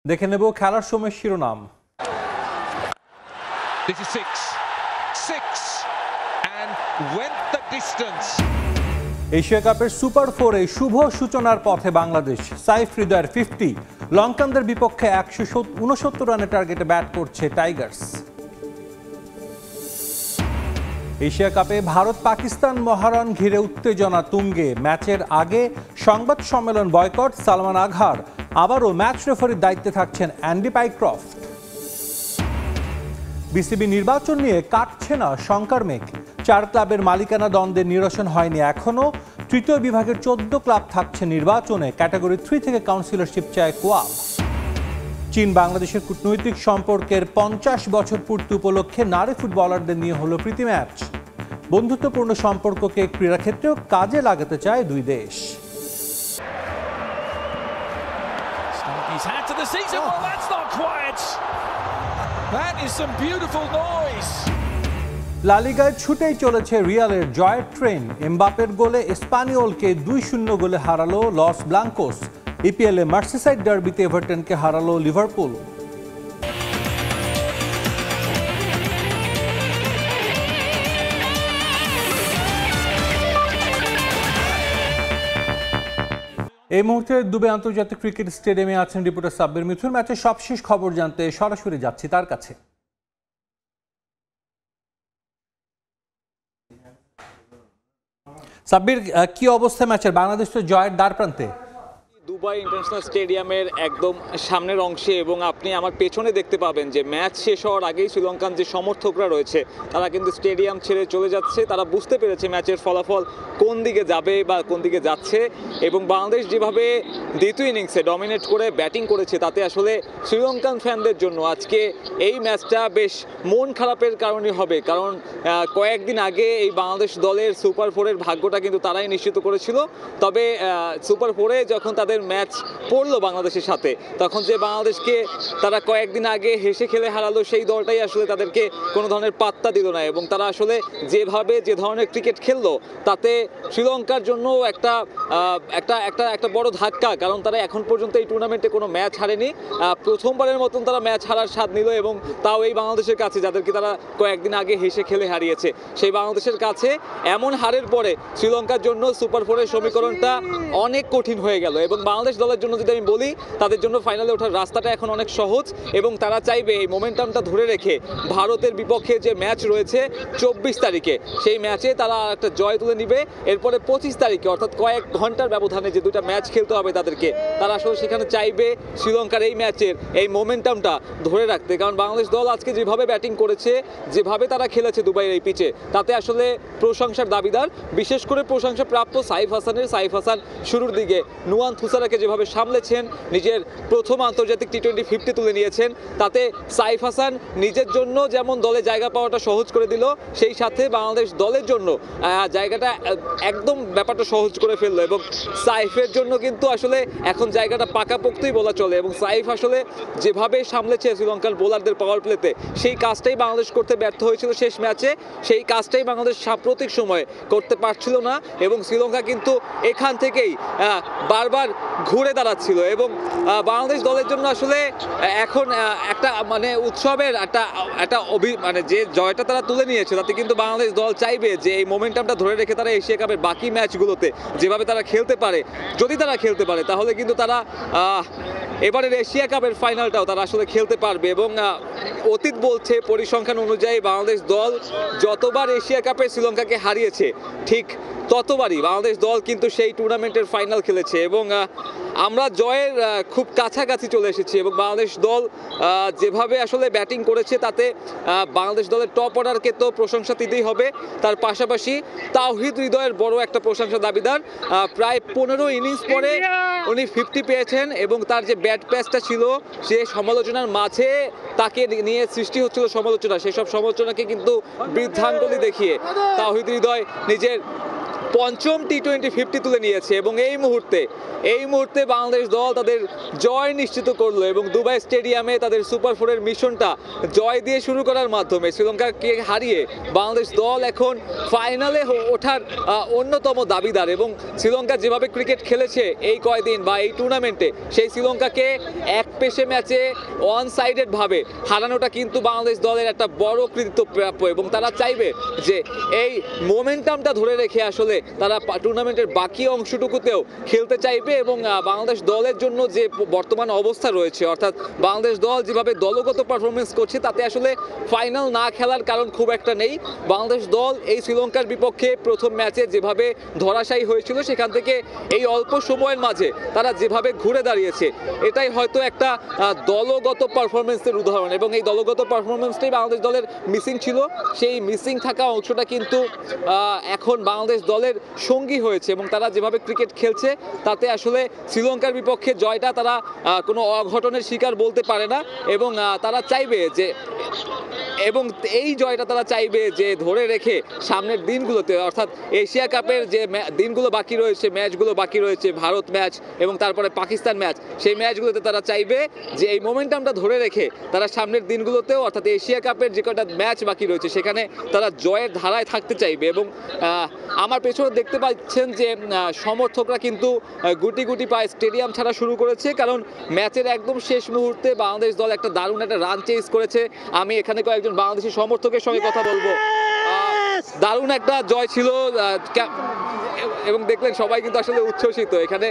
দেখে নেব খেলার সময় শিরোনাম। এশিয়া কাপের সুপার ফোরে শুভ সূচনার পথে বাংলাদেশ। সাইফ হৃদয়ের 50, লঙ্কানদের বিপক্ষে 169 রানের টার্গেটে ব্যাট করছে টাইগার্স। এশিয়া কাপে ভারত পাকিস্তান মহারণ ঘিরে উত্তেজনা তুঙ্গে। ম্যাচের আগে সংবাদ সম্মেলন বয়কট সালমান আঘার। আবারও ম্যাচ রেফারির দায়িত্বে থাকছেন অ্যান্ডি পাইক্রফট। বিসিবি নির্বাচন নিয়ে কাটছে না শঙ্কার মেঘ। 4 ক্লাবের মালিকানা দ্বন্দ্বের নিরসন হয়নি এখনো। তৃতীয় বিভাগের 14 ক্লাব থাকছে নির্বাচনে। ক্যাটাগরি 3 থেকে কাউন্সিলরশিপ চায় কোয়াব। চীন বাংলাদেশের কূটনৈতিক সম্পর্কের 50 বছর পূর্তি উপলক্ষে নারী ফুটবলারদের নিয়ে হলো প্রীতি ম্যাচ। বন্ধুত্বপূর্ণ সম্পর্ককে ক্রীড়াক্ষেত্রেও কাজে লাগাতে চায় দুই দেশ। লা লিগায় ছুটেই চলেছে রিয়ালের জয়ের ট্রেন। এমবাপের গোলে এসপানিওলকে 2-0 গোলে হারালো লস ব্লাঙ্কোস। ইপিএলে মার্সিসাইড ডার্বিতে এভারটনকে হারালো লিভারপুল। এই মুহূর্তে দুবাই আন্তর্জাতিক ক্রিকেট স্টেডিয়ামে আছেন রিপোর্টার সাব্বির মিথুন। ম্যাচের সবশেষ খবর জানতে সরাসরি যাচ্ছি তার কাছে। সাব্বির, কি অবস্থা ম্যাচের? বাংলাদেশ তো জয়ের দ্বার প্রান্তে। দুবাই ইন্টারন্যাশনাল স্টেডিয়ামের একদম সামনের অংশে এবং আপনি আমার পেছনে দেখতে পাবেন যে ম্যাচ শেষ হওয়ার আগেই শ্রীলঙ্কান যে সমর্থকরা রয়েছে তারা কিন্তু স্টেডিয়াম ছেড়ে চলে যাচ্ছে। তারা বুঝতে পেরেছে ম্যাচের ফলাফল কোন দিকে যাবে বা কোন দিকে যাচ্ছে, এবং বাংলাদেশ যেভাবে দ্বিতীয় ইনিংসে ডমিনেট করে ব্যাটিং করেছে তাতে আসলে শ্রীলঙ্কান ফ্যানদের জন্য আজকে এই ম্যাচটা বেশ মন খারাপের কারণে হবে। কারণ কয়েকদিন আগে এই বাংলাদেশ দলের সুপার ফোরের ভাগ্যটা কিন্তু তারাই নিশ্চিত করেছিল। তবে সুপার ফোরে যখন তাদের ম্যাচ পড়লো বাংলাদেশের সাথে, তখন যে বাংলাদেশকে তারা কয়েকদিন আগে হেসে খেলে হারালো সেই দলটাই আসলে তাদেরকে কোনো ধরনের পাত্তা দিল না, এবং তারা আসলে যেভাবে যে ধরনের ক্রিকেট খেললো তাতে শ্রীলঙ্কার জন্য একটা একটা একটা একটা বড় ধাক্কা। কারণ তারা এখন পর্যন্ত এই টুর্নামেন্টে কোনো ম্যাচ হারেনি। প্রথমবারের মতন তারা ম্যাচ হারার স্বাদ নিল, এবং তাও এই বাংলাদেশের কাছে যাদেরকে তারা কয়েকদিন আগে হেসে খেলে হারিয়েছে সেই বাংলাদেশের কাছে। এমন হারের পরে শ্রীলঙ্কার জন্য সুপার ফোরের সমীকরণটা অনেক কঠিন হয়ে গেল, এবং বাংলাদেশ দলের জন্য যদি আমি বলি তাদের জন্য ফাইনালে ওঠার রাস্তাটা এখন অনেক সহজ, এবং তারা চাইবে এই মোমেন্টামটা ধরে রেখে ভারতের বিপক্ষে যে ম্যাচ রয়েছে 24 তারিখে সেই ম্যাচে তারা একটা জয় তুলে নিবে। এরপরে 25 তারিখে অর্থাৎ কয়েক ঘন্টার ব্যবধানে যে দুটা ম্যাচ খেলতে হবে তাদেরকে, তারা আসলে সেখানে চাইবে শ্রীলঙ্কার এই ম্যাচের এই মোমেন্টামটা ধরে রাখতে। কারণ বাংলাদেশ দল আজকে যেভাবে ব্যাটিং করেছে, যেভাবে তারা খেলেছে দুবাইয়ের এই পিচে, তাতে আসলে প্রশংসার দাবিদার। বিশেষ করে প্রশংসা প্রাপ্য সাইফ হাসান শুরুর দিকে নুয়ান থুসারাকে যেভাবে সামলেছেন, নিজের প্রথম আন্তর্জাতিক টি20 50 তুলে নিয়েছেন, তাতে সাইফ হাসান নিজের জন্য যেমন দলে জায়গা পাওয়াটা সহজ করে দিল, সেই সাথে বাংলাদেশ দলের জন্য জায়গাটা একদম ব্যাপারটা সহজ করে ফেললো। এবং সাইফের জন্য কিন্তু আসলে এখন জায়গাটা পাকাপোক্তই বলা চলে, এবং সাইফ আসলে যেভাবে সামলেছে শ্রীলঙ্কার বোলারদের পাওয়ার প্লেতে, সেই কাজটাই বাংলাদেশ করতে ব্যর্থ হয়েছিল শেষ ম্যাচে। সেই কাজটাই বাংলাদেশ সাম্প্রতিক সময়ে করতে পারছিল না, এবং শ্রীলঙ্কা কিন্তু এখান থেকেই বারবার ঘুরে দাঁড়াচ্ছিল। এবং বাংলাদেশ দলের জন্য আসলে এখন একটা মানে উৎসবের একটা মানে যে জয়টা তারা তুলে নিয়েছে, তাতে কিন্তু বাংলাদেশ দল চাইবে যে এই মোমেন্টামটা ধরে রেখে তারা এশিয়া কাপের বাকি ম্যাচগুলোতে যেভাবে তারা খেলতে পারে, যদি তারা খেলতে পারে তাহলে কিন্তু তারা এবারের এশিয়া কাপের ফাইনালটাও তারা আসলে খেলতে পারবে। এবং অতীত বলছে পরিসংখ্যান অনুযায়ী বাংলাদেশ দল যতবার এশিয়া কাপে শ্রীলঙ্কাকে হারিয়েছে ঠিক ততবারই বাংলাদেশ দল কিন্তু সেই টুর্নামেন্টের ফাইনাল খেলেছে, এবং আমরা জয়ের খুব কাছাকাছি চলে এসেছি। এবং বাংলাদেশ দল যেভাবে আসলে ব্যাটিং করেছে তাতে বাংলাদেশ দলের টপ অর্ডারকে তো প্রশংসা দিতেই হবে, তার পাশাপাশি তাওহিদ হৃদয়ের বড় একটা প্রশংসা দাবিদার। প্রায় 15 ইনিংস পরে উনি 50 পেয়েছেন, এবং তার যে ব্যাট প্যাচটা ছিল সে সমালোচনার মাঝে তাকে নিয়ে সৃষ্টি হচ্ছিল সমালোচনা, সেসব সমালোচনাকে কিন্তু বৃদ্ধাঙ্গুলি দেখিয়ে তাওহিদ হৃদয় নিজের পঞ্চম T20 তুলে নিয়েছে এবং এই মুহূর্তে বাংলাদেশ দল তাদের জয় নিশ্চিত করলো এবং দুবাই স্টেডিয়ামে তাদের সুপার ফোরের মিশনটা জয় দিয়ে শুরু করার মাধ্যমে শ্রীলঙ্কাকে হারিয়ে বাংলাদেশ দল এখন ফাইনালে ওঠার অন্যতম দাবিদার। এবং শ্রীলঙ্কা যেভাবে ক্রিকেট খেলেছে এই কয়দিন বা এই টুর্নামেন্টে, সেই শ্রীলঙ্কাকে এক পেশে ম্যাচে ওয়ান সাইডেড ভাবে হারানোটা কিন্তু বাংলাদেশ দলের একটা বড় কৃতিত্ব প্রাপ্য এবং তারা চাইবে যে এই মোমেন্টামটা ধরে রেখে আসলে তারা টুর্নামেন্টের বাকি অংশটুকুতেও খেলতে চাইবে এবং বাংলাদেশ দলের জন্য যে বর্তমান অবস্থা রয়েছে, অর্থাৎ বাংলাদেশ দল যেভাবে দলগত পারফরমেন্স করছে তাতে আসলে ফাইনাল না খেলার কারণ খুব একটা নেই। বাংলাদেশ দল এই শ্রীলঙ্কার বিপক্ষে প্রথম ম্যাচে যেভাবে ধরাশায়ী হয়েছিল সেখান থেকে এই অল্প সময়ের মাঝে তারা যেভাবে ঘুরে দাঁড়িয়েছে, এটাই হয়তো একটা দলগত পারফরমেন্সের উদাহরণ এবং এই দলগত পারফরমেন্সটাই বাংলাদেশ দলের মিসিং ছিল। সেই মিসিং থাকা অংশটা কিন্তু এখন বাংলাদেশ দলের সঙ্গী হয়েছে এবং তারা যেভাবে ক্রিকেট খেলছে তাতে আসলে শ্রীলঙ্কার বিপক্ষে জয়টা তারা কোনো অঘটনের শিকার বলতে পারে না এবং তারা চাইবে যে এই জয়টা তারা চাইবে যে ধরে রেখে সামনের দিনগুলোতে, অর্থাৎ এশিয়া কাপের যে দিনগুলো বাকি রয়েছে, ম্যাচগুলো বাকি রয়েছে, ভারত ম্যাচ এবং তারপরে পাকিস্তান ম্যাচ, সেই ম্যাচগুলোতে তারা চাইবে যে এই মোমেন্টামটা ধরে রেখে তারা সামনের দিনগুলোতেও, অর্থাৎ এশিয়া কাপের যে কটা ম্যাচ বাকি রয়েছে সেখানে তারা জয়ের ধারায় থাকতে চাইবে। এবং আমার পেছনে দেখতে পাচ্ছেন যে সমর্থকরা কিন্তু গুটি গুটি পায়ে স্টেডিয়াম ছাড়া শুরু করেছে, কারণ ম্যাচের একদম শেষ মুহূর্তে বাংলাদেশ দল একটা দারুণ একটা রান চেজ করেছে। আমি এখানে কয়েকজন বাংলাদেশি সমর্থকের সঙ্গে কথা বলবো। দারুণ একটা জয় ছিল এবং দেখলেন সবাই কিন্তু আসলে উচ্ছ্বসিত এখানে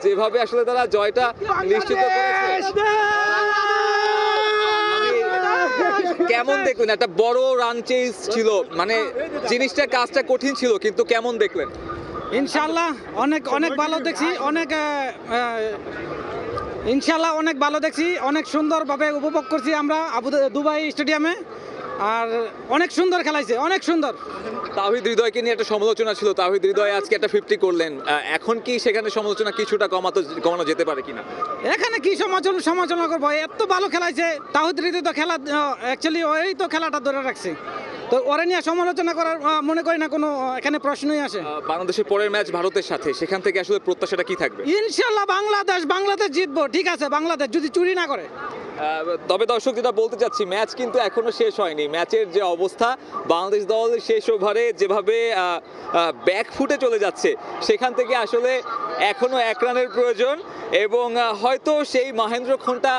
যেভাবে আসলে তারা জয়টা নিশ্চিত করেছে। কেমন দেখলেন? একটা বড় রান চেজ ছিল, মানে জিনিসটা কাজটা কঠিন ছিল, কিন্তু কেমন দেখলেন? ইনশাআল্লাহ অনেক ভালো দেখছি, ইনশাআল্লাহ অনেক ভালো দেখছি, অনেক সুন্দরভাবে উপভোগ করছি আমরা দুবাই স্টেডিয়ামে। আর অনেক সুন্দর খেলাইছে, অনেক সুন্দর। তাওহিদ হৃদয়কে নিয়ে একটা সমালোচনা ছিল, তাওহিদ হৃদয় আজকে একটা 50 করলেন, এখন কি সেখানে সমালোচনা কিছুটা কমানো যেতে পারে কিনা? এখানে কি সমালোচনা করবো, এত ভালো খেলাইছে তাওহিদ হৃদয়, তো খেলা অ্যাকচুয়ালি ওই তো খেলাটা ধরে রাখছে, তো ওরা নিয়ে সমালোচনা করার মনে করি না কোনো এখানে প্রশ্নই আসে। বাংলাদেশের পরের ম্যাচ ভারতের সাথে, সেখান থেকে আসলে প্রত্যাশাটা কি থাকবে? ইনশাআল্লাহ বাংলাদেশ জিতবো, ঠিক আছে, বাংলাদেশ যদি চুরি না করে। তবে দর্শক যেটা বলতে চাচ্ছি, ম্যাচ কিন্তু এখনো শেষ হয়নি। ম্যাচের যে অবস্থা, বাংলাদেশ দল শেষ ওভারে যেভাবে ব্যাক ফুটে চলে যাচ্ছে, সেখান থেকে আসলে এখনো এক রানের প্রয়োজন এবং হয়তো সেই মহেন্দ্রক্ষণটা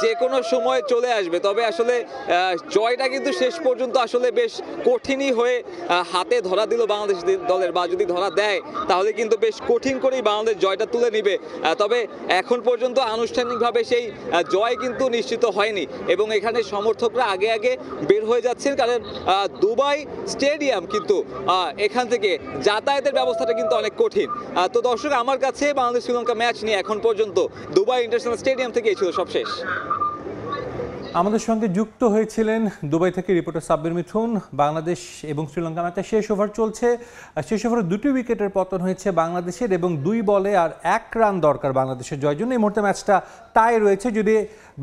যে কোনো সময় চলে আসবে। তবে আসলে জয়টা কিন্তু শেষ পর্যন্ত আসলে বেশ কঠিনই হয়ে হাতে ধরা দিল বাংলাদেশ দলের, বা যদি ধরা দেয় তাহলে কিন্তু বেশ কঠিন করেই বাংলাদেশ জয়টা তুলে নিবে। তবে এখন পর্যন্ত আনুষ্ঠানিকভাবে সেই জয় কিন্তু নিশ্চিত হয়নি এবং এখানে সমর্থকরা আগে বের হয়ে যাচ্ছেন, কারণ দুবাই স্টেডিয়াম কিন্তু এখান থেকে যাতায়াতের ব্যবস্থাটা কিন্তু অনেক কঠিন। তো দর্শক, আমার কাছে বাংলাদেশ শ্রীলঙ্কা ম্যাচ নিয়ে এখন পর্যন্ত দুবাই ইন্টারন্যাশনাল স্টেডিয়াম থেকে এই ছিল সব শেষ। আমাদের সঙ্গে যুক্ত হয়েছিলেন দুবাই থেকে রিপোর্টার সাব্বির মিঠুন। বাংলাদেশ এবং শ্রীলঙ্কা ম্যাচে শেষ ওভার চলছে, শেষ ওভারে 2টি উইকেটের পতন হয়েছে বাংলাদেশের এবং 2 বলে আর 1 রান দরকার বাংলাদেশের জয়ের জন্য। এই মুহূর্তে ম্যাচটা টাই রয়েছে, যদি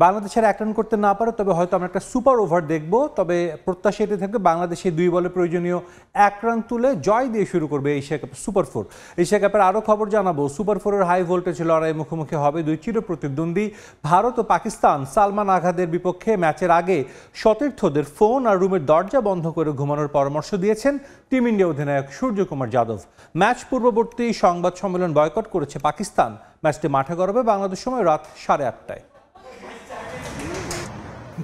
বাংলাদেশের 1 রান করতে না পারে তবে হয়তো আমরা একটা সুপার ওভার দেখব। তবে প্রত্যাশা এটি থাকবে বাংলাদেশের 2 বলে প্রয়োজনীয় 1 রান তুলে জয় দিয়ে শুরু করবে এশিয়া কাপ সুপার 4। এশিয়া কাপের আরও খবর জানাবো। সুপার 4-এর হাই ভোল্টেজ লড়াই মুখোমুখি হবে 2 চির প্রতিদ্বন্দ্বী ভারত ও পাকিস্তান। সালমান আঘাদের বিপক্ষে ম্যাচের আগে সতীর্থদের ফোন আর রুমের দরজা বন্ধ করে ঘুমানোর পরামর্শ দিয়েছেন টিম ইন্ডিয়া অধিনায়ক সূর্যকুমার যাদব। ম্যাচ পূর্ববর্তী সংবাদ সম্মেলন বয়কট করেছে পাকিস্তান। ম্যাচটি মাঠে গড়াবে বাংলাদেশ সময় রাত 8:30টায়।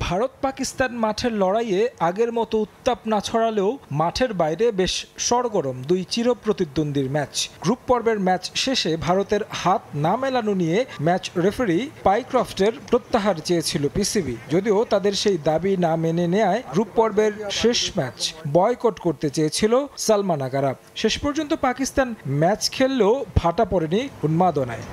ভারত পাকিস্তান মাঠের লড়াইয়ে আগের মতো উত্তাপ না ছড়ালেও মাঠের বাইরে বেশ সরগরম 2 চির প্রতিদ্বন্দ্বীর ম্যাচ। গ্রুপ পর্বের ম্যাচ শেষে ভারতের হাত না মেলানো নিয়ে ম্যাচ রেফারি পাইক্রফটের প্রত্যাহার চেয়েছিল পিসিবি, যদিও তাদের সেই দাবি না মেনে নেয় গ্রুপ পর্বের শেষ ম্যাচ বয়কট করতে চেয়েছিল সালমান আগারা। শেষ পর্যন্ত পাকিস্তান ম্যাচ খেললেও ভাটা পড়েনি উন্মাদনায়।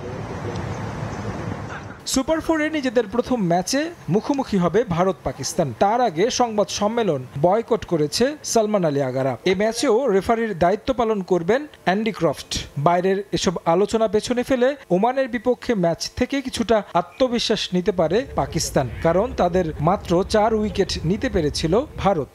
সুপার 4-এ নিজেদের প্রথম ম্যাচে মুখোমুখি হবে ভারত পাকিস্তান। তার আগে সংবাদ সম্মেলন বয়কট করেছে সালমান আলী আগারা। এ ম্যাচেও রেফারির দায়িত্ব পালন করবেন অ্যান্ডি ক্রফট। বাইরের এসব আলোচনা পেছনে ফেলে ওমানের বিপক্ষে ম্যাচ থেকে কিছুটা আত্মবিশ্বাস নিতে পারে পাকিস্তান, কারণ তাদের মাত্র 4 উইকেট নিতে পেরেছিল ভারত।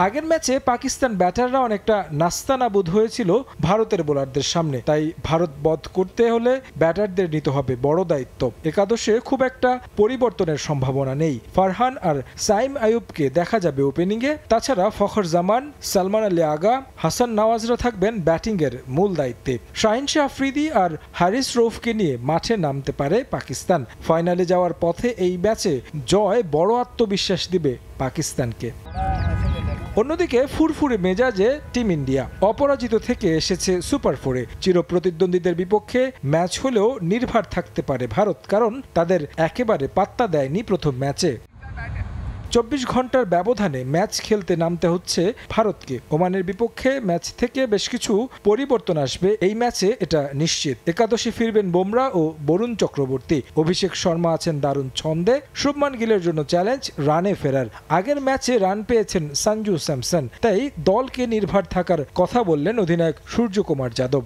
আগের ম্যাচে পাকিস্তান ব্যাটাররা অনেকটা নাস্তানাবুদ হয়েছিল ভারতের বোলারদের সামনে, তাই ভারত বধ করতে হলে ব্যাটারদের নিতে হবে বড় দায়িত্ব। একাদশে খুব একটা পরিবর্তনের সম্ভাবনা নেই। ফারহান আর সাইম আইয়ুবকে দেখা যাবে ওপেনিংয়ে, তাছাড়া ফখর জামান, সালমান আলী আগা, হাসান নওয়াজরা থাকবেন ব্যাটিংয়ের মূল দায়িত্বে। শাহিন শাহ আফ্রিদি আর হারিস রৌফকে নিয়ে মাঠে নামতে পারে পাকিস্তান। ফাইনালে যাওয়ার পথে এই ম্যাচে জয় বড় আত্মবিশ্বাস দিবে পাকিস্তানকে। অন্যদিকে ফুরফুরে মেজাজে টিম ইন্ডিয়া অপরাজিত থেকে এসেছে সুপার ফোরে। চিরপ্রতিদ্বন্দ্বীদের বিপক্ষে ম্যাচ হলেও নির্ভর থাকতে পারে ভারত, কারণ তাদের একেবারে পাত্তা দেয়নি প্রথম ম্যাচে। 24 ঘন্টার ব্যবধানে ম্যাচ খেলতে নামতে হচ্ছে ভারতকে। ওমানের বিপক্ষে ম্যাচ থেকে বেশ কিছু পরিবর্তন আসবে এই ম্যাচে, এটা নিশ্চিত। একাদশে ফিরবেন বুমরা ও বরুণ চক্রবর্তী। অভিষেক শর্মা আছেন দারুণ ছন্দে। শুভমান গিলের জন্য চ্যালেঞ্জ রানে ফেরার। আগের ম্যাচে রান পেয়েছেন সঞ্জু স্যামসন, তাই দলকে নির্ভর থাকার কথা বললেন অধিনায়ক সূর্যকুমার যাদব।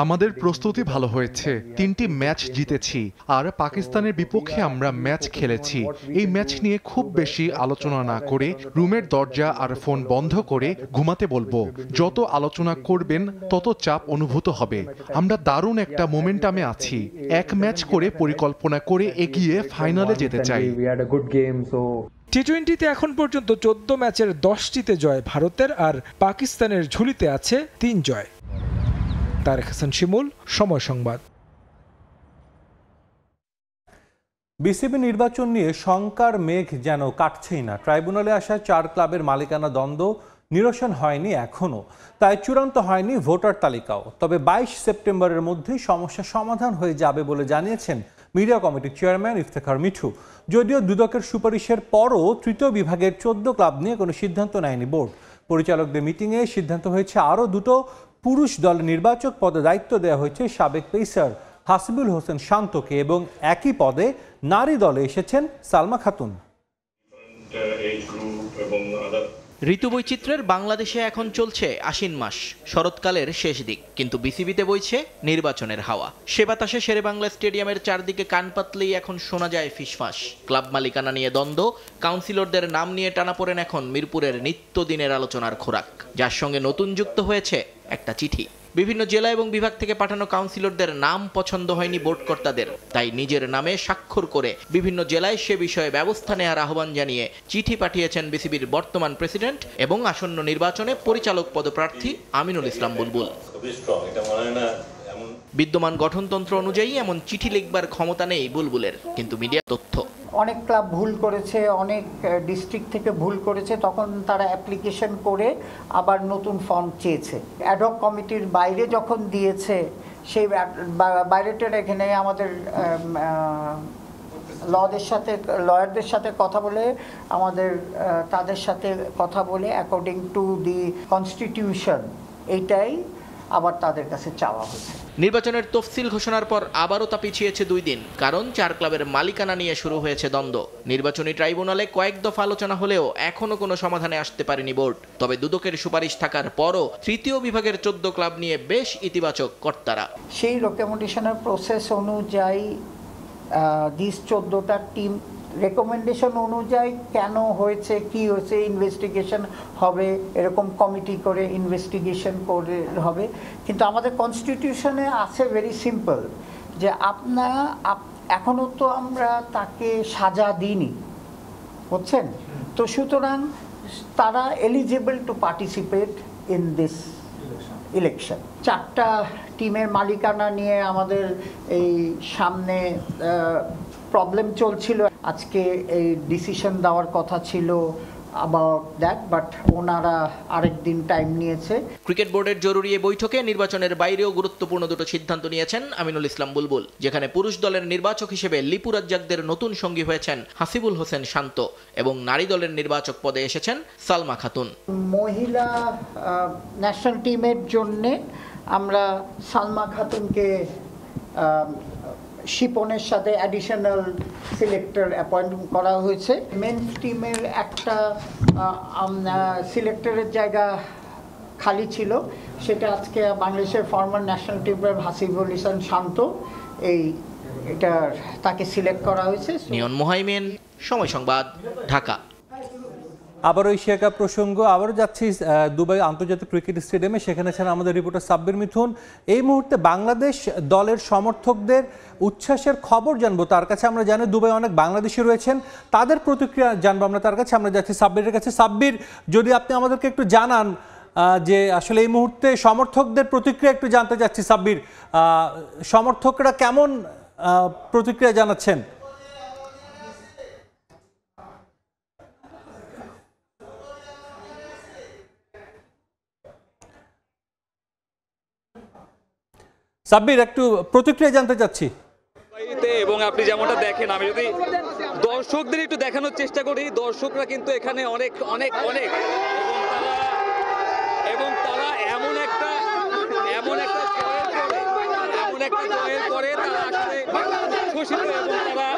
আমাদের প্রস্তুতি ভালো হয়েছে, 3টি ম্যাচ জিতেছি আর পাকিস্তানের বিপক্ষে আমরা ম্যাচ খেলেছি। এই ম্যাচ নিয়ে খুব বেশি আলোচনা না করে রুমের দরজা আর ফোন বন্ধ করে ঘুমাতে বলবো। যত আলোচনা করবেন তত চাপ অনুভূত হবে। আমরা দারুণ একটা মোমেন্টামে আছি। এক ম্যাচ করে পরিকল্পনা করে এগিয়ে ফাইনালে যেতে চাই। টি-20তে এখন পর্যন্ত 14 ম্যাচের 10টিতে জয় ভারতের, আর পাকিস্তানের ঝুলিতে আছে 3 জয়। তারেক হাসান শিমুল, সময় সংবাদ। বিসিবি নির্বাচন নিয়ে শঙ্কার মেঘ যেন কাটছেই না। ট্রাইব্যুনালে আসা 4 ক্লাবের মালিকানা দ্বন্দ্ব নিরসন হয়নি এখনো, তাই চূড়ান্ত হয়নি ভোটার তালিকাও। তবে 22 সেপ্টেম্বরের মধ্যেই সমস্যা সমাধান হয়ে যাবে বলে জানিয়েছেন মিডিয়া কমিটির চেয়ারম্যান ইফতেখার মিঠু। যদিও দুদকের সুপারিশের পরও তৃতীয় বিভাগের 14 ক্লাব নিয়ে কোনো সিদ্ধান্ত নেয়নি বোর্ড। পরিচালকদের মিটিংয়ে সিদ্ধান্ত হয়েছে আরও 2টো পুরুষ দলের নির্বাচক পদে দায়িত্ব দেওয়া হয়েছে সাবেক পেসার হাসিবুল হোসেন শান্তকে, এবং একই পদে নারী দলে এসেছেন সালমা খাতুন। ঋতুবৈচিত্র্যের বাংলাদেশে এখন চলছে আশ্বিন মাস, শরৎকালের শেষ দিক, কিন্তু বিসিবিতে বইছে নির্বাচনের হাওয়া। সে বাতাসে শেরেবাংলা স্টেডিয়ামের চারদিকে কান পাতলেই এখন শোনা যায় ফিসফাস। ক্লাব মালিকানা নিয়ে দ্বন্দ্ব, কাউন্সিলরদের নাম নিয়ে টানাপোড়েন এখন মিরপুরের নিত্যদিনের আলোচনার খোরাক, যার সঙ্গে নতুন যুক্ত হয়েছে একটা চিঠি। বিভিন্ন জেলা এবং বিভাগ থেকে পাঠানো কাউন্সিলরদের নাম পছন্দ হয়নি বোর্ড কর্তাদের, তাই নিজের নামে স্বাক্ষর করে বিভিন্ন জেলায় সে বিষয়ে ব্যবস্থা নেওয়ার আহ্বান জানিয়ে চিঠি পাঠিয়েছেন বিসিবির বর্তমান প্রেসিডেন্ট এবং আসন্ন নির্বাচনে পরিচালক পদপ্রার্থী আমিনুল ইসলাম বুলবুল। বিদ্যমান গঠনতন্ত্র অনুযায়ী এমন চিঠি লিখবার ক্ষমতা নেই বুলবুলের, কিন্তু মিডিয়া তথ্য অনেক ক্লাব ভুল করেছে, অনেক ডিস্ট্রিক্ট থেকে ভুল করেছে, তখন তারা অ্যাপ্লিকেশন করে আবার নতুন ফর্ম চেয়েছে। অ্যাডহক কমিটির বাইরে যখন দিয়েছে, সেই বাইরেটার এখানে আমাদের লয়ারদের সাথে কথা বলে, আমাদের তাদের সাথে কথা বলে অ্যাকর্ডিং টু দি কনস্টিটিউশন এইটাই আবার তাদের কাছে চাওয়া হয়েছে। নির্বাচনের তফসিল ঘোষণার পর আবারও তা পিছিয়েছে 2 দিন, কারণ 4 ক্লাবের মালিকানা নিয়ে শুরু হয়েছে দ্বন্দ্ব। নির্বাচনী ট্রাইব্যুনালে কয়েক দফা আলোচনা হলেও এখনো কোনো সমাধানে আসতে পারেনি বোর্ড। তবে দুদকের সুপারিশ থাকার পরও তৃতীয় বিভাগের 14 ক্লাব নিয়ে বেশ ইতিবাচক কর্তারা। সেই রেকমেন্ডেশনের প্রসেস অনুযায়ী 14টা টিম রেকমেন্ডেশন অনুযায়ী কেন হয়েছে, কি হয়েছে, ইনভেস্টিগেশন হবে, এরকম কমিটি করে ইনভেস্টিগেশন করে হবে। কিন্তু আমাদের কনস্টিটিউশনে আছে ভেরি সিম্পল, যে এখনও তো আমরা তাকে সাজা দিইনি, বুঝছেন তো, সুতরাং তারা eligible to participate in this election. 4টা টিমের মালিকানা নিয়ে আমাদের এই সামনে প্রবলেম চলছিল। আজকে এই ডিসিশন দেওয়ার কথা ছিল about that, but ওনারা আরেকদিন টাইম নিয়েছে। ক্রিকেট বোর্ডের জরুরি এই বৈঠকে নির্বাচনের বাইরেও গুরুত্বপূর্ণ 2টো সিদ্ধান্ত নিয়েছেন আমিনুল ইসলাম বুলবুল, যেখানে পুরুষ দলের নির্বাচক হিসেবে লিপু রাজ্জাকদের নতুন সঙ্গী হয়েছেন হাসিবুল হোসেন শান্ত এবং নারী দলের নির্বাচক পদে এসেছেন সালমা খাতুন। মহিলা ন্যাশনাল টিমের জন্য আমরা সালমা খাতুনকে শিপনের সাথে অ্যাডিশনাল সিলেক্টর অ্যাপয়েন্ট করা হয়েছে। মেন্স টিমের একটা সিলেক্টরের জায়গা খালি ছিল, সেটা আজকে বাংলাদেশের ফর্মার ন্যাশনাল টিমের হাসিবুল ইসলাম শান্ত তাকে সিলেক্ট করা হয়েছে। নিয়ন মোহাইমেন, সময় সংবাদ, ঢাকা। আবারও এশিয়া কাপ প্রসঙ্গ, আবারও যাচ্ছি দুবাই আন্তর্জাতিক ক্রিকেট স্টেডিয়ামে। সেখানে ছিলেন আমাদের রিপোর্টার সাব্বির মিথুন। এই মুহূর্তে বাংলাদেশ দলের সমর্থকদের উচ্ছ্বাসের খবর জানবো তার কাছে। আমরা জানি দুবাই অনেক বাংলাদেশি রয়েছেন, তাদের প্রতিক্রিয়া জানবো আমরা তার কাছে। আমরা যাচ্ছি সাব্বিরের কাছে। সাব্বির, যদি আপনি আমাদেরকে একটু জানান যে আসলে এই মুহূর্তে সমর্থকদের প্রতিক্রিয়া একটু জানতে চাচ্ছি। সাব্বির, সমর্থকরা কেমন প্রতিক্রিয়া জানাচ্ছেন? সাব্বির, একটু প্রতিক্রিয়া জানতে চাচ্ছি। এবং আপনি যেমনটা দেখেন, আমি যদি দর্শকদের একটু দেখানোর চেষ্টা করি, দর্শকরা কিন্তু এখানে অনেক অনেক অনেক এবং তারা এমন একটা জয়ের পরে তারা আসলে উচ্ছ্বসিত এবং তারা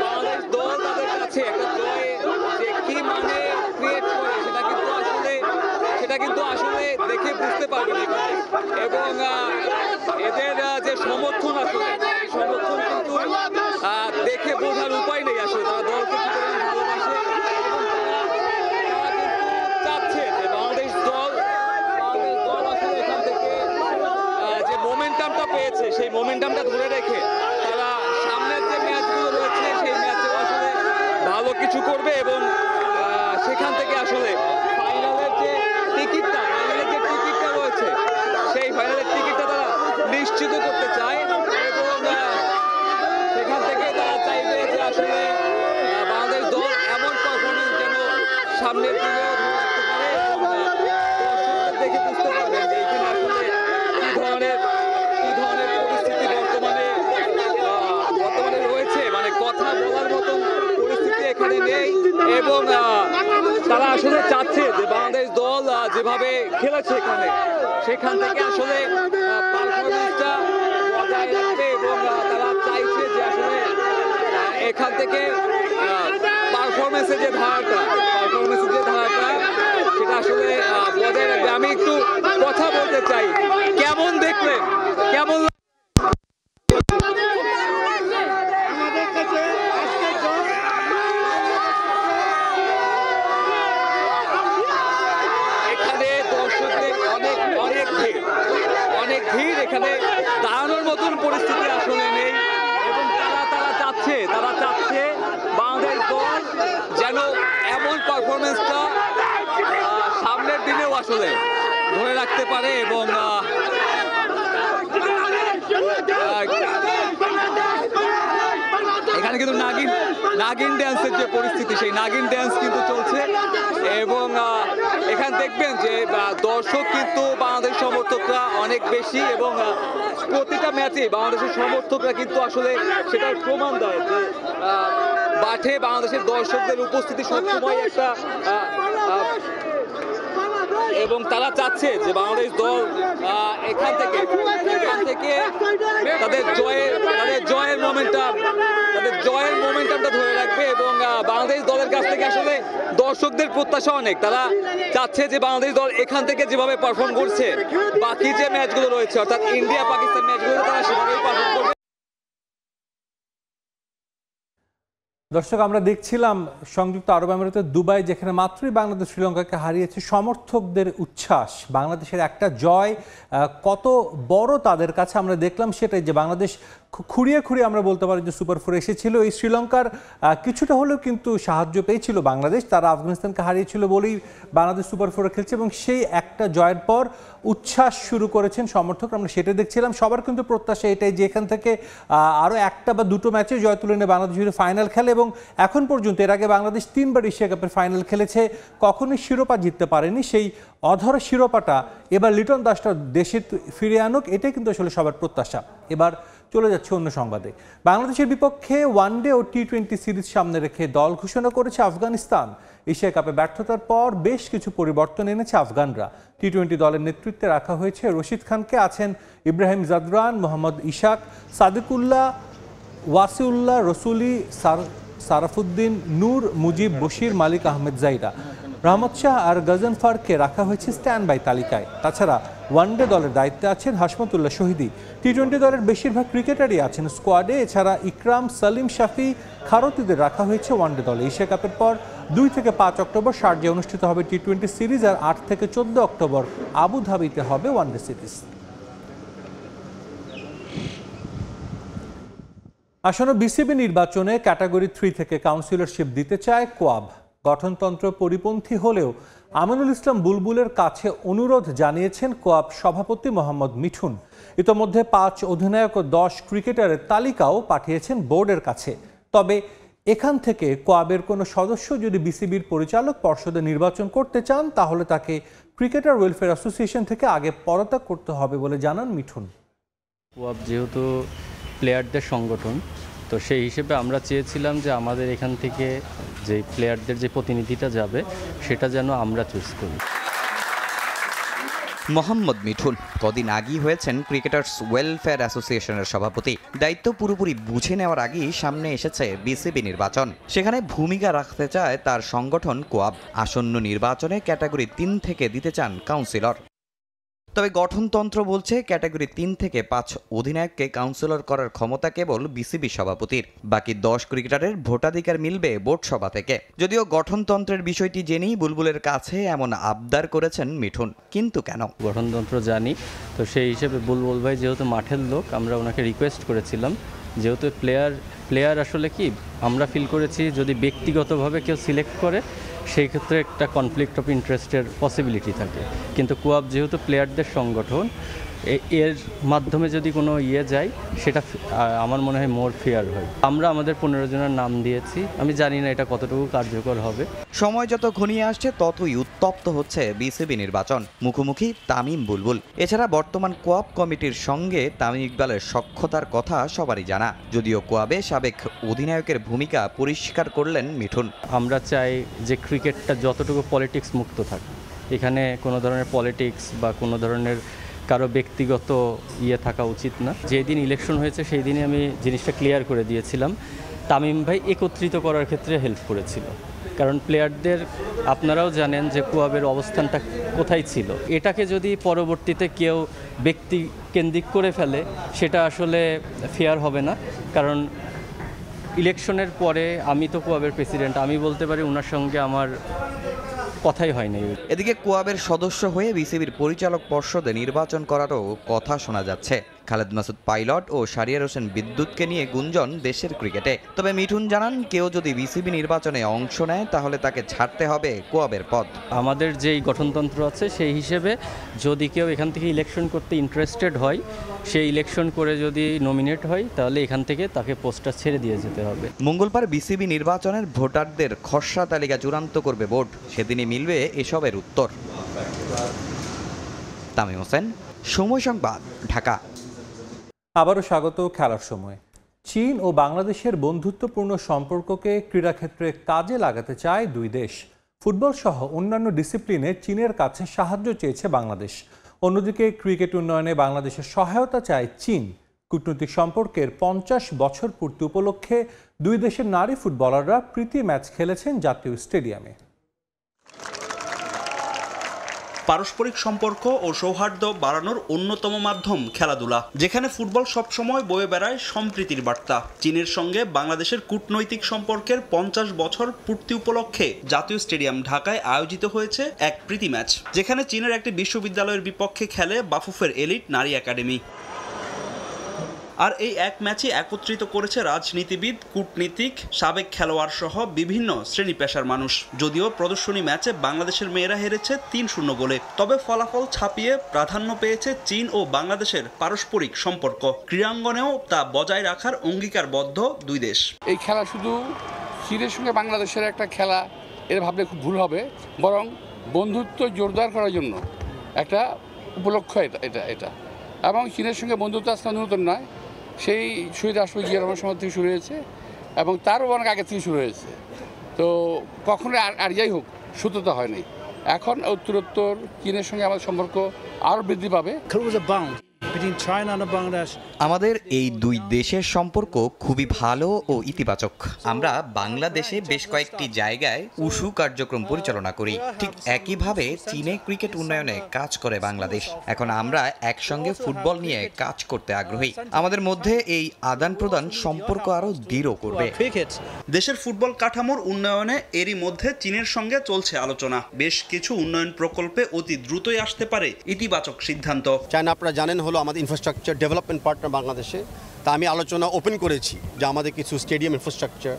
বাংলাদেশ দল তাদের কাছে একটা জয় যে কি মানে ক্রিয়েট করে সেটা কিন্তু আসলে দেখে বুঝতে পারবেন এখানে। এবং এদের যে সমর্থন আসলে সমর্থন কিন্তু দেখে বোঝার উপায় নেই আসলে। তারা দলকে কি পরিমাণ ভালোবাসে এবং তারা কিন্তু চাচ্ছে যে বাংলাদেশ দল আসলে এখান থেকে যে মোমেন্টামটা পেয়েছে সেই মোমেন্টামটা ধরে রেখে তারা সামনের যে ম্যাচগুলো রয়েছে সেই ম্যাচেও আসলে ভালো কিছু করবে এবং সেখান থেকে আসলে ফাইনালের যে টিকিটটা রয়েছে সেই ফাইনালের টিকিটটা তারা নিশ্চিত করতে চায় এবং সেখান থেকে তারা চাইবে যে আসলে বাংলাদেশ দল এমন পারফরমেন্স যেন সামনের দিকেও ধরে রাখতে পারে এবং দর্শকদের দেখে বুঝতে পারবেন যে এখানে আসলে কি ধরনের পরিস্থিতি বর্তমানে রয়েছে। মানে কথা বলার মতন পরিস্থিতি এখানে নেই এবং তারা আসলে চাচ্ছে যে বাংলাদেশ দল যেভাবে খেলেছে এখানে সেখান থেকে আসলে পারফরমেন্সটা বজায় রাখবে এবং তারা চাইছে যে আসলে এখান থেকে পারফরমেন্সের যে ধারাটা সেটা আসলে বজায় রাখবে। আমি একটু কথা বলতে চাই, কেমন দেখলেন, কেমন অনেক ভিড়, এখানে দাঁড়ানোর মতন পরিস্থিতি আসলে নেই এবং তারা চাচ্ছে বাংলাদেশ দল যেন এমন পারফরমেন্সটা সামনের দিনেও আসলে ধরে রাখতে পারে এবং এখানে কিন্তু নাগিন ড্যান্সের যে পরিস্থিতি সেই নাগিন ড্যান্স কিন্তু চলছে এবং এখানে দেখবেন যে দর্শক কিন্তু বাংলাদেশ সমর্থকরা অনেক বেশি এবং প্রতিটা ম্যাচে বাংলাদেশের সমর্থকরা কিন্তু আসলে সেটার প্রমাণ দেয় যে মাঠে বাংলাদেশের দর্শকদের উপস্থিতি সবসময় একটা এবং তারা চাচ্ছে যে বাংলাদেশ দল এখান থেকে তাদের জয়ের মোমেন্টামটা ধরে রাখবে এবং বাংলাদেশ দলের কাছ থেকে আসলে দর্শকদের প্রত্যাশা অনেক। তারা চাচ্ছে যে বাংলাদেশ দল এখান থেকে যেভাবে পারফর্ম করছে বাকি যে ম্যাচগুলো রয়েছে অর্থাৎ ইন্ডিয়া পাকিস্তান ম্যাচগুলো তারা সেভাবেই পারফর্ম করবে। দর্শক, আমরা দেখছিলাম সংযুক্ত আরব আমিরাতের দুবাই, যেখানে মাত্রই বাংলাদেশ শ্রীলঙ্কাকে হারিয়েছে। সমর্থকদের উচ্ছ্বাস, বাংলাদেশের একটা জয় কত বড় তাদের কাছে আমরা দেখলাম সেটাই, যে বাংলাদেশ খুঁড়িয়ে আমরা বলতে পারি যে সুপার ফোর এসেছিল। এই শ্রীলঙ্কার কিছুটা হলেও কিন্তু সাহায্য পেয়েছিল বাংলাদেশ, তারা আফগানিস্তানকে হারিয়েছিল বলেই বাংলাদেশ সুপার ফোরে খেলছে এবং সেই একটা জয়ের পর উচ্ছ্বাস শুরু করেছেন সমর্থক। আমরা সেটা দেখছিলাম। সবার কিন্তু প্রত্যাশা এটাই যে এখান থেকে আরও একটা বা দুটো ম্যাচে জয় তুলে নিয়ে বাংলাদেশ ফাইনাল খেলে এবং এখন পর্যন্ত এর আগে বাংলাদেশ 3 বার এশিয়া কাপের ফাইনাল খেলেছে, কখনোই শিরোপা জিততে পারেনি। সেই অধরা শিরোপাটা এবার লিটন দাসটা দেশে ফিরে আনুক, এটাই কিন্তু আসলে সবার প্রত্যাশা। এবার চলে যাচ্ছে অন্য সংবাদে। বাংলাদেশের বিপক্ষে ওয়ানডে ও টি20 সিরিজ সামনে রেখে দল ঘোষণা করেছে আফগানিস্তান। এশিয়া কাপে ব্যর্থতার পর বেশ কিছু পরিবর্তন এনেছে আফগানরা। টি20 দলের নেতৃত্বে রাখা হয়েছে রশিদ খানকে, আছেন ইব্রাহিম জাদরান, মোহাম্মদ ইশাক, সাদিকুল্লাহ, ওয়াসিউল্লাহ, রসুলি, সারাফুদ্দিন, নূর, মুজিব, বশির, মালিক আহমেদ জাইরা। রহমত শাহ আর গজনফারকে রাখা হয়েছে স্ট্যান্ড বাই তালিকায়। তাছাড়া ওয়ানডে দলের দায়িত্বে আছেন হাশমতুল্লাহ শহীদী। টি-20 দলের বেশিরভাগ ক্রিকেটারই আছেন স্কোয়াডে। এছাড়া ইকরাম, সালিম, শাফি, খারতিদের রাখা হয়েছে ওয়ানডে দলে। এশিয়া কাপের পর 2 থেকে 5 অক্টোবর শারজায় অনুষ্ঠিত হবে টি-20 সিরিজ, আর 8 থেকে 14 অক্টোবর আবুধাবিতে হবে ওয়ানডে সিরিজ। আসন্ন বিসিবি নির্বাচনে ক্যাটাগরি 3 থেকে কাউন্সিলরশিপ দিতে চায় কোয়াব। গঠনতন্ত্র পরিপন্থী হলেও আমিনুল ইসলাম বুলবুলের কাছে অনুরোধ জানিয়েছেন কোয়াব সভাপতি মোহাম্মদ মিঠুন। ইতোমধ্যে 5 অধিনায়ক ও 10 ক্রিকেটারের তালিকাও পাঠিয়েছেন বোর্ডের কাছে। তবে এখান থেকে কোয়াবের কোনো সদস্য যদি বিসিবির পরিচালক পর্ষদে নির্বাচন করতে চান, তাহলে তাকে ক্রিকেটার ওয়েলফেয়ার অ্যাসোসিয়েশন থেকে আগে পদত্যাগ করতে হবে বলে জানান মিঠুন। কোয়াব যেহেতু প্লেয়ারদের সংগঠন, তো সেই হিসেবে আমরা চেয়েছিলাম যে আমাদের এখান থেকে যে প্লেয়ারদের যে প্রতিনিধিটা যাবে সেটা যেন আমরা চুজ করি। মোহাম্মদ মিঠুন কদিন আগেই হয়েছেন ক্রিকেটার্স ওয়েলফেয়ার অ্যাসোসিয়েশনের সভাপতি। দায়িত্ব পুরোপুরি বুঝে নেওয়ার আগেই সামনে এসেছে বিসিবি নির্বাচন। সেখানে ভূমিকা রাখতে চায় তার সংগঠন কোয়াব। আসন্ন নির্বাচনে ক্যাটাগরি 3 থেকে দিতে চান কাউন্সিলর। তবে গঠনতন্ত্র বলছে ক্যাটাগরি 3 থেকে 5 অধিনায়ককে কাউন্সিলর করার ক্ষমতা কেবল বিসিবি সভাপতির। বাকি 10 ক্রিকেটারের ভোটাধিকার মিলবে বোর্ড সভা থেকে। যদিও গঠনতন্ত্রের বিষয়টি জেনেই বুলবুলের কাছে এমন আবদার করেছেন মিঠুন। কিন্তু কেন? গঠনতন্ত্র জানি, তো সেই হিসেবে বুলবুল ভাই যেহেতু মাঠের লোক, আমরা ওনাকে রিকোয়েস্ট করেছিলাম যেহেতু প্লেয়ার আসলে কি আমরা ফিল করেছি যদি ব্যক্তিগতভাবে কেউ সিলেক্ট করে সেই ক্ষেত্রে একটা কনফ্লিক্ট অফ ইন্টারেস্টের পসিবিলিটি থাকে। কিন্তু কোয়াব যেহেতু প্লেয়ারদের সংগঠন, এর মাধ্যমে যদি কোনো যায় সেটা আমার মনে হয় মোর ফেয়ার হয়। আমরা আমাদের 15 জনের নাম দিয়েছি। আমি জানি না এটা কতটুকু কার্যকর হবে। সময় যত ঘনিয়ে আসছে ততই উত্তপ্ত হচ্ছে বিসিবি নির্বাচন। মুখোমুখি তামিম বুলবুল। এছাড়া বর্তমান কোয়াব কমিটির সঙ্গে তামিম ইকবালের সখ্যতার কথা সবারই জানা। যদিও কোয়াবে সাবেক অধিনায়কের ভূমিকা পরিষ্কার করলেন মিঠুন। আমরা চাই যে ক্রিকেটটা যতটুকু পলিটিক্স মুক্ত থাকে, এখানে কোনো ধরনের পলিটিক্স বা কোনো ধরনের কারো ব্যক্তিগত থাকা উচিত না। যেদিন ইলেকশন হয়েছে সেই দিনই আমি জিনিসটা ক্লিয়ার করে দিয়েছিলাম। তামিম ভাই একত্রিত করার ক্ষেত্রে হেল্প করেছিল, কারণ প্লেয়ারদের আপনারাও জানেন যে কোয়াবের অবস্থানটা কোথায় ছিল। এটাকে যদি পরবর্তীতে কেউ ব্যক্তি কেন্দ্রিক করে ফেলে সেটা আসলে ফেয়ার হবে না। কারণ ইলেকশনের পরে আমি তো কোয়াবের প্রেসিডেন্ট, আমি বলতে পারি ওনার সঙ্গে আমার কথাই হয়নি। এদিকে কোয়াবের সদস্য হয়ে বিসিবির পরিচালক পর্ষদে নির্বাচন করারও কথা শোনা যাচ্ছে। খালেদ মাসুদ পাইলট ও শারিয়ার হোসেন বিদ্যুৎকে নিয়ে গুঞ্জন দেশের ক্রিকেটে। তবে মিঠুন জানান কেউ যদি বিসিবি নির্বাচনে অংশ নেয় তাহলে তাকে ছাড়তে হবে কোয়াবের পদ। আমাদের যেই গঠনতন্ত্র আছে সেই হিসেবে যদি কেউ এখান থেকে ইলেকশন করতে ইন্টারেস্টেড হয়, সেই ইলেকশন করে যদি নমিনেট হয় তাহলে এখান থেকে তাকে পোস্টটা ছেড়ে দিয়ে যেতে হবে। মঙ্গলবার বিসিবি নির্বাচনের ভোটারদের খসড়া তালিকা চূড়ান্ত করবে বোর্ড। সেদিনই মিলবে এসবের উত্তর। তামিম হোসেন, সময় সংবাদ, ঢাকা। আবারও স্বাগত খেলার সময়। চীন ও বাংলাদেশের বন্ধুত্বপূর্ণ সম্পর্ককে ক্রীড়াক্ষেত্রে কাজে লাগাতে চায় দুই দেশ। ফুটবল সহ অন্যান্য ডিসিপ্লিনে চীনের কাছে সাহায্য চেয়েছে বাংলাদেশ। অন্যদিকে ক্রিকেট উন্নয়নে বাংলাদেশের সহায়তা চায় চীন। কূটনৈতিক সম্পর্কের 50 বছর পূর্তি উপলক্ষে দুই দেশের নারী ফুটবলাররা প্রীতি ম্যাচ খেলেছেন জাতীয় স্টেডিয়ামে। পারস্পরিক সম্পর্ক ও সৌহার্দ্য বাড়ানোর অন্যতম মাধ্যম খেলাধুলা, যেখানে ফুটবল সবসময় বয়ে বেড়ায় সম্প্রীতির বার্তা। চীনের সঙ্গে বাংলাদেশের কূটনৈতিক সম্পর্কের 50 বছর পূর্তি উপলক্ষে জাতীয় স্টেডিয়াম ঢাকায় আয়োজিত হয়েছে এক প্রীতি ম্যাচ, যেখানে চীনের একটি বিশ্ববিদ্যালয়ের বিপক্ষে খেলে বাফুফের এলিট নারী একাডেমি। আর এই এক ম্যাচে একত্রিত করেছে রাজনীতিবিদ, কূটনীতিক, সাবেক খেলোয়াড় সহ বিভিন্ন শ্রেণী পেশার মানুষ। যদিও প্রদর্শনী ম্যাচে বাংলাদেশের মেয়েরা হেরেছে 3-0 গোলে, তবে ফলাফল ছাপিয়ে প্রাধান্য পেয়েছে চীন ও বাংলাদেশের পারস্পরিক সম্পর্ক। ক্রীড়াঙ্গনেও তা বজায় রাখার অঙ্গীকারবদ্ধ দুই দেশ। এই খেলা শুধু চীনের সঙ্গে বাংলাদেশের একটা খেলা এর ভাবলে খুব ভুল হবে, বরং বন্ধুত্ব জোরদার করার জন্য একটা উপলক্ষ এটা। এবং চীনের সঙ্গে বন্ধুত্ব আজকে নতুন নয়, সেই শহীদ রাষ্ট্রপতি জিয়া রহমানের সময় থেকে শুরু হয়েছে এবং তারও অনেক আগে থেকে শুরু হয়েছে। তো কখনো আর যাই হোক সত্যতা হয়নি। এখন উত্তরোত্তর চীনের সঙ্গে আমাদের সম্পর্ক আরও বৃদ্ধি পাবে। between China and Bangladesh. আমাদের এই দুই দেশের সম্পর্ক খুবই ভালো ও ইতিবাচক। আমরা বাংলাদেশে বেশ কয়েকটি জায়গায় উশু কার্যক্রম পরিচালনা করি। ঠিক একইভাবে চীনে ক্রিকেট উন্নয়নে কাজ করে বাংলাদেশ। এখন আমরা একসঙ্গে ফুটবল নিয়ে কাজ করতে আগ্রহী। আমাদের মধ্যে এই আদান প্রদান সম্পর্ক আরো দৃঢ় করবে। দেশের ফুটবল কাঠামোর উন্নয়নে এরই মধ্যে চীনের সঙ্গে চলছে আলোচনা। বেশ কিছু উন্নয়ন প্রকল্পে অতি দ্রুতই আসতে পারে ইতিবাচক সিদ্ধান্ত। চায়না আপনারা জানেন হলো আমাদের ইনফ্রাস্ট্রাকচার ডেভেলপমেন্ট পার্টনার বাংলাদেশে। তা আমি আলোচনা ওপেন করেছি যে আমাদের কিছু স্টেডিয়াম ইনফ্রাস্ট্রাকচার,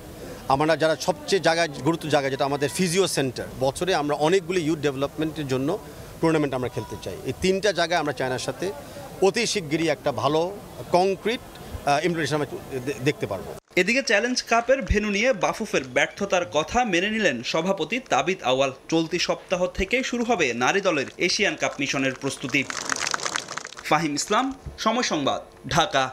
আমরা যারা সবচেয়ে জায়গায় গুরুত্ব জায়গায় যেটা আমাদের ফিজিও সেন্টার, বছরে আমরা অনেকগুলি ইউথ ডেভেলপমেন্টের জন্য টুর্নামেন্ট আমরা খেলতে চাই। এই তিনটা জায়গায় আমরা চায়নার সাথে অতি শিগগিরই একটা ভালো কংক্রিট ইমপ্লিমেন্টেশন আমরা দেখতে পারবো। এদিকে চ্যালেঞ্জ কাপের ভেন্যু নিয়ে বাফুফের ব্যর্থতার কথা মেনে নিলেন সভাপতি তাবিদ আওয়াল। চলতি সপ্তাহ থেকেই শুরু হবে নারী দলের এশিয়ান কাপ মিশনের প্রস্তুতি। ফাহিম ইসলাম, সময় সংবাদ, ঢাকা।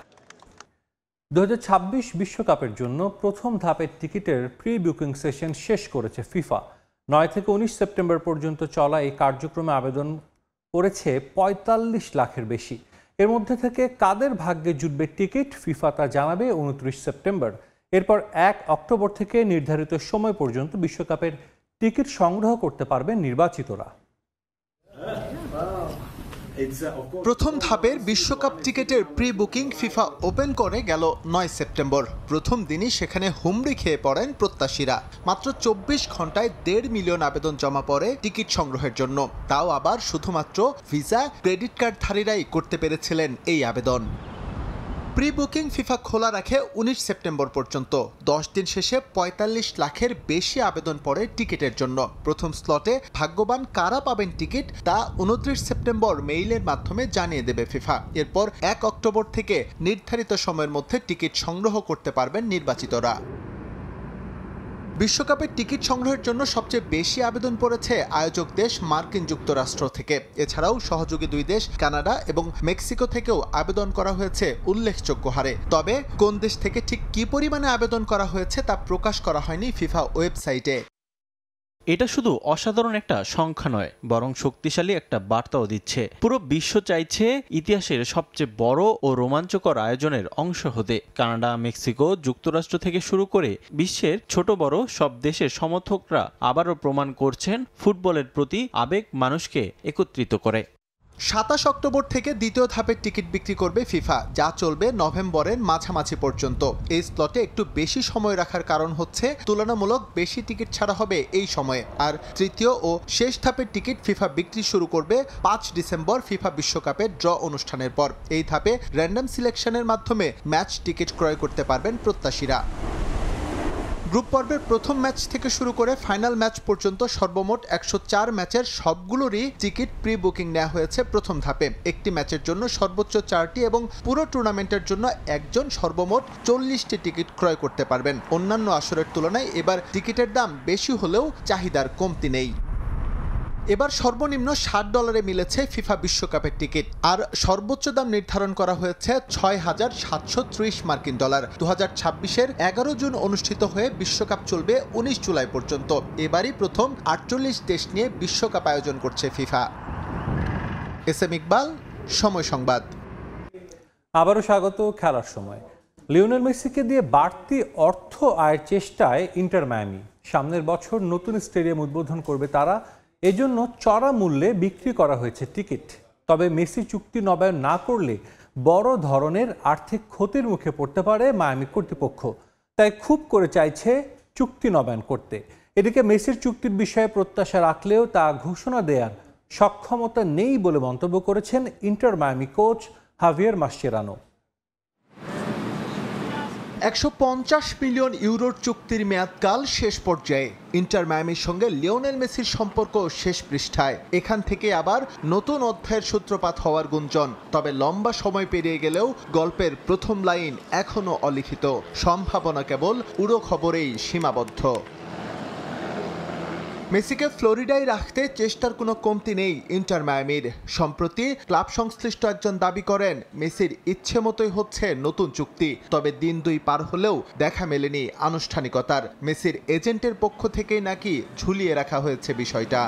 2026 বিশ্বকাপের জন্য প্রথম ধাপের টিকিটের প্রি বুকিং সেশন শেষ করেছে ফিফা। 9 থেকে 19 সেপ্টেম্বর পর্যন্ত চলা এই কার্যক্রমে আবেদন করেছে 45 লাখের বেশি। এর মধ্যে থেকে কাদের ভাগ্যে জুটবে টিকিট, ফিফা তা জানাবে 29 সেপ্টেম্বর। এরপর 1 অক্টোবর থেকে নির্ধারিত সময় পর্যন্ত বিশ্বকাপের টিকিট সংগ্রহ করতে পারবেন নির্বাচিতরা। প্রথম ধাপের বিশ্বকাপ টিকেটের প্রি বুকিং ফিফা ওপেন করে গেল 9 সেপ্টেম্বর। প্রথম দিনই সেখানে হুমড়ি খেয়ে পড়েন প্রত্যাশীরা। মাত্র 24 ঘন্টায় 1.5 মিলিয়ন আবেদন জমা পড়ে টিকিট সংগ্রহের জন্য। তাও আবার শুধুমাত্র ভিসা, ক্রেডিট কার্ডধারীরাই করতে পেরেছিলেন এই আবেদন। প্রি বুকিং ফিফা খোলা রাখে 19 সেপ্টেম্বর পর্যন্ত। 10 দিন শেষে 45 লাখের বেশি আবেদন পড়ে টিকিটের জন্য। প্রথম স্লটে ভাগ্যবান কারা পাবেন টিকিট তা 29 সেপ্টেম্বর মেইলের মাধ্যমে জানিয়ে দেবে ফিফা। এরপর 1 অক্টোবর থেকে নির্ধারিত সময়ের মধ্যে টিকিট সংগ্রহ করতে পারবেন নির্বাচিতরা। বিশ্বকাপের টিকিট সংগ্রহের জন্য সবচেয়ে বেশি আবেদন পড়েছে আয়োজক দেশ মার্কিন যুক্তরাষ্ট্র থেকে। এছাড়াও সহযোগী দুই দেশ কানাডা এবং মেক্সিকো থেকেও আবেদন করা হয়েছে উল্লেখযোগ্য হারে। তবে কোন দেশ থেকে ঠিক কী পরিমাণে আবেদন করা হয়েছে তা প্রকাশ করা হয়নি ফিফা ওয়েবসাইটে। এটা শুধু অসাধারণ একটা সংখ্যা নয়, বরং শক্তিশালী একটা বার্তাও দিচ্ছে। পুরো বিশ্ব চাইছে ইতিহাসের সবচেয়ে বড় ও রোমাঞ্চকর আয়োজনের অংশ হতে। কানাডা, মেক্সিকো, যুক্তরাষ্ট্র থেকে শুরু করে বিশ্বের ছোট বড় সব দেশের সমর্থকরা আবারও প্রমাণ করছেন ফুটবলের প্রতি আবেগ মানুষকে একত্রিত করে। 27 অক্টোবর থেকে দ্বিতীয় ধাপের টিকিট বিক্রি করবে ফিফা, যা চলবে নভেম্বরের মাঝামাঝি পর্যন্ত। এই স্লটে একটু বেশি সময় রাখার কারণ হচ্ছে তুলনামূলক বেশি টিকিট ছাড়া হবে এই সময়ে। আর তৃতীয় ও শেষ ধাপের টিকিট ফিফা বিক্রি শুরু করবে 5 ডিসেম্বর ফিফা বিশ্বকাপের ড্র অনুষ্ঠানের পর। এই ধাপে র্যান্ডম সিলেকশনের মাধ্যমে ম্যাচ টিকিট ক্রয় করতে পারবেন প্রত্যাশীরা। গ্রুপ পর্বের প্রথম ম্যাচ থেকে শুরু করে ফাইনাল ম্যাচ পর্যন্ত সর্বমোট 104 ম্যাচের সবগুলোরই টিকিট প্রি বুকিং নেওয়া হয়েছে প্রথম ধাপে। একটি ম্যাচের জন্য সর্বোচ্চ 4টি এবং পুরো টুর্নামেন্টের জন্য একজন সর্বমোট 40টি টিকিট ক্রয় করতে পারবেন। অন্যান্য আসরের তুলনায় এবার টিকিটের দাম বেশি হলেও চাহিদার কমতি নেই। এবার সর্বনিম্ন $60 মিলেছে ফিফা বিশ্বকাপের টিকিট, আর সর্বোচ্চ দাম নির্ধারণ করা হয়েছে $6,730 মার্কিন। 2026-এর 11 জুন অনুষ্ঠিত হয়ে বিশ্বকাপ চলবে 19 জুলাই পর্যন্ত। এবারই প্রথম 48 দেশ নিয়ে বিশ্বকাপ আয়োজন করছে ফিফা। এস.এম. ইকবাল, সময় সংবাদ। আবারও স্বাগত খেলার সময়। লিওনেল মেসিকে দিয়ে বাড়তি অর্থ আয়ের চেষ্টায় ইন্টার মায়ামি। সামনের বছর নতুন স্টেডিয়াম উদ্বোধন করবে তারা। এজন্য চড়া মূল্যে বিক্রি করা হয়েছে টিকিট। তবে মেসি চুক্তি নবায়ন না করলে বড় ধরনের আর্থিক ক্ষতির মুখে পড়তে পারে মায়ামি কর্তৃপক্ষ। তাই খুব করে চাইছে চুক্তি নবায়ন করতে। এদিকে মেসির চুক্তির বিষয়ে প্রত্যাশা রাখলেও তা ঘোষণা দেওয়ার সক্ষমতা নেই বলে মন্তব্য করেছেন inter Miami coach Javier Mascherano. 150 million ইউরোর চুক্তির মেয়াদকাল শেষ পর্যায়ে। ইন্টার মায়ামির সঙ্গে লিওনেল মেসির সম্পর্ক শেষ পৃষ্ঠায়। এখান থেকে আবার নতুন অধ্যায়ের সূত্রপাত হওয়ার গুঞ্জন। তবে লম্বা সময় পেরিয়ে গেলেও গল্পের প্রথম লাইন এখনো অলিখিত। সম্ভাবনা কেবল উড়ো খবরেই সীমাবদ্ধ। মেসিকে ফ্লোরিডায় রাখতে চেষ্টার কোনো কমতি নেই ইন্টার মায়ামির। সম্প্রতি ক্লাব সংশ্লিষ্ট একজন দাবি করেন মেসির ইচ্ছে মতোই হচ্ছে নতুন চুক্তি। তবে দিন 2 পার হলেও দেখা মেলেনি আনুষ্ঠানিকতার। মেসির এজেন্টের পক্ষ থেকেই নাকি ঝুলিয়ে রাখা হয়েছে বিষয়টা।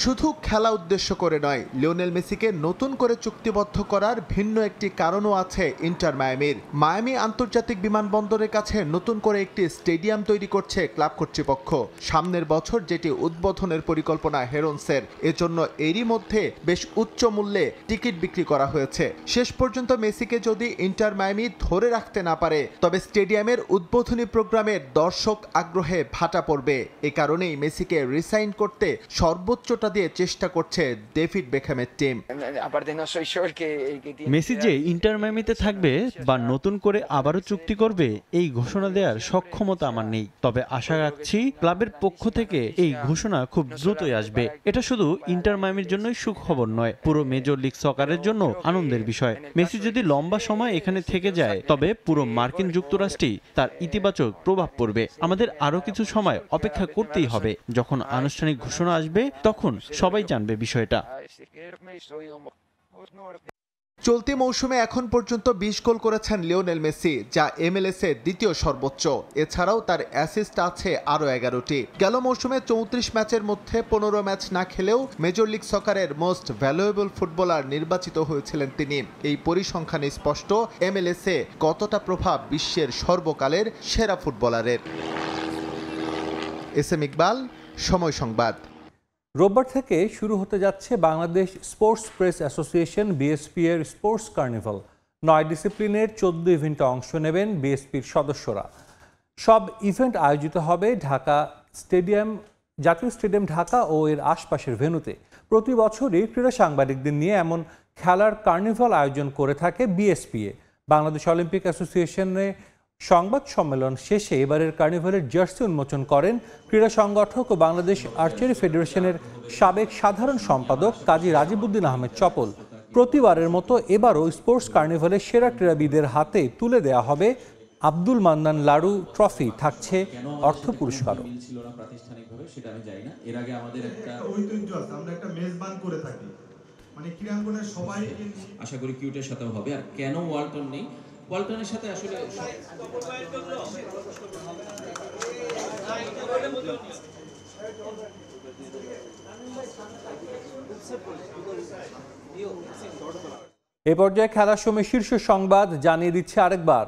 শুধু খেলা উদ্দেশ্য করে নয়, লিওনেল মেসিকে নতুন করে চুক্তিবদ্ধ করার ভিন্ন একটি কারণও আছে ইন্টার মায়ামির। মায়ামি আন্তর্জাতিক বিমানবন্দরের কাছে নতুন করে একটি স্টেডিয়াম তৈরি করছে ক্লাব কর্তৃপক্ষ। সামনের বছর যেটি উদ্বোধনের পরিকল্পনা হেরন্সের, এজন্য এরই মধ্যে বেশ উচ্চ মূল্যে টিকিট বিক্রি করা হয়েছে। শেষ পর্যন্ত মেসিকে যদি ইন্টার মায়ামি ধরে রাখতে না পারে, তবে স্টেডিয়ামের উদ্বোধনী প্রোগ্রামের দর্শক আগ্রহে ভাটা পড়বে। এ কারণেই মেসিকে রিসাইন করতে সর্বোচ্চটা দিয়ে চেষ্টা করছে ডেভিড বেকহ্যামের টিম। মেসি যে ইন্টার মায়ামিতে থাকবে বা নতুন করে আবারও চুক্তি করবে, এই ঘোষণা দেওয়ার সক্ষমতা আমার নেই। তবে আশা রাখছি ক্লাবের পক্ষ থেকে এই ঘোষণা খুব দ্রুতই আসবে। এটা শুধু ইন্টার মায়ামির জন্যই সুখবর নয়, পুরো মেজর লিগ সকারের জন্য আনন্দের বিষয়। মেসি যদি লম্বা সময় এখানে থেকে যায়, তবে পুরো মার্কিন যুক্তরাষ্ট্রেই তার ইতিবাচক প্রভাব পড়বে। আমাদের আরো কিছু সময় অপেক্ষা করতেই হবে। যখন আনুষ্ঠানিক ঘোষণা আসবে, তখন সবাই জানবে বিষয়টা। চলতি মৌসুমে এখন পর্যন্ত 20 গোল করেছেন লিওনেল মেসি, যা MLS এর দ্বিতীয় সর্বোচ্চ। এছাড়াও তার অ্যাসিস্ট আছে আরও 11টি। গেল মৌসুমে 34 ম্যাচের মধ্যে 15 ম্যাচ না খেলেও মেজর লিগ সকারের মোস্ট ভ্যালুয়েবল ফুটবলার নির্বাচিত হয়েছিলেন তিনি। এই পরিসংখ্যানে স্পষ্ট MLS এ কতটা প্রভাব বিশ্বের সর্বকালের সেরা ফুটবলারের। SM ইকবাল, সময় সংবাদ। রোববার থেকে শুরু হতে যাচ্ছে Bangladesh sports press association BSP এর স্পোর্টস কার্নিভাল। 9 ডিসিপ্লিনের 14 ইভেন্টে অংশ নেবেন BSPর সদস্যরা। সব ইভেন্ট আয়োজিত হবে ঢাকা স্টেডিয়াম, জাতীয় স্টেডিয়াম ঢাকা ও এর আশপাশের ভেন্যুতে। প্রতি বছরই ক্রীড়া সাংবাদিকদের নিয়ে এমন খেলার কার্নিভাল আয়োজন করে থাকে BSPA। বাংলাদেশ অলিম্পিক অ্যাসোসিয়েশনে সংবাদ সম্মেলন শেষে এবারের কার্নিভালের জার্সি উন্মোচন করেন ক্রীড়া সংগঠক ও বাংলাদেশ আর্চারি ফেডারেশনের সাবেক সাধারণ সম্পাদক কাজী রাজিবউদ্দিন আহমেদ চপল। প্রতিবারের মতো এবারও স্পোর্টস কার্নিভালের সেরা ক্রীড়াবিদের হাতে তুলে দেওয়া হবে আব্দুল মান্নান লাড়ু ট্রফি, থাকছে অর্থ পুরস্কারও। আশা করি কিউটের সাথেও হবে। আর কেন ওয়ালটন নেই, ওয়ালটনের সাথে আসলে এ পর্যায়ে খেলার সময় শীর্ষ সংবাদ জানিয়ে দিচ্ছে আরেকবার।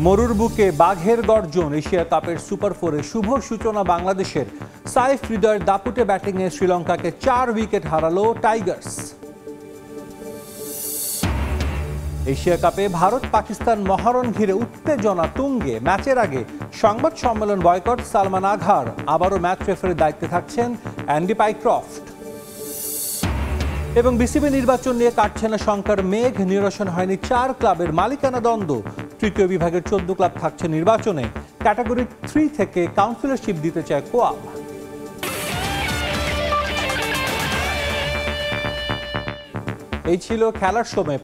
মরুর বুকে বাঘের গর্জন। এশিয়া কাপের সুপার 4-এ শুভ সূচনা বাংলাদেশের। সাইফ হৃদয়ের দাপুটে ব্যাটিংয়ে শ্রীলঙ্কাকে 4 উইকেট হারালো টাইগার্স। এশিয়া কাপে ভারত পাকিস্তান মহারণ ঘিরে উত্তেজনা তুঙ্গে। ম্যাচের আগে সংবাদ সম্মেলন বয়কট সালমান আঘার। আবারও ম্যাচ রেফারির দায়িত্বে থাকছেন অ্যান্ডি পাইক্রফট। এবং বিসিবি নির্বাচন নিয়ে কাটছে না শঙ্কার মেঘ। নিরসন হয়নি 4 ক্লাবের মালিকানা দ্বন্দ্ব। তৃতীয় বিভাগের 14 ক্লাব থাকছে নির্বাচনে। ক্যাটাগরি 3 থেকে কাউন্সিলরশিপ দিতে চায় কোয়াব। এই ছিল খেলার সময়।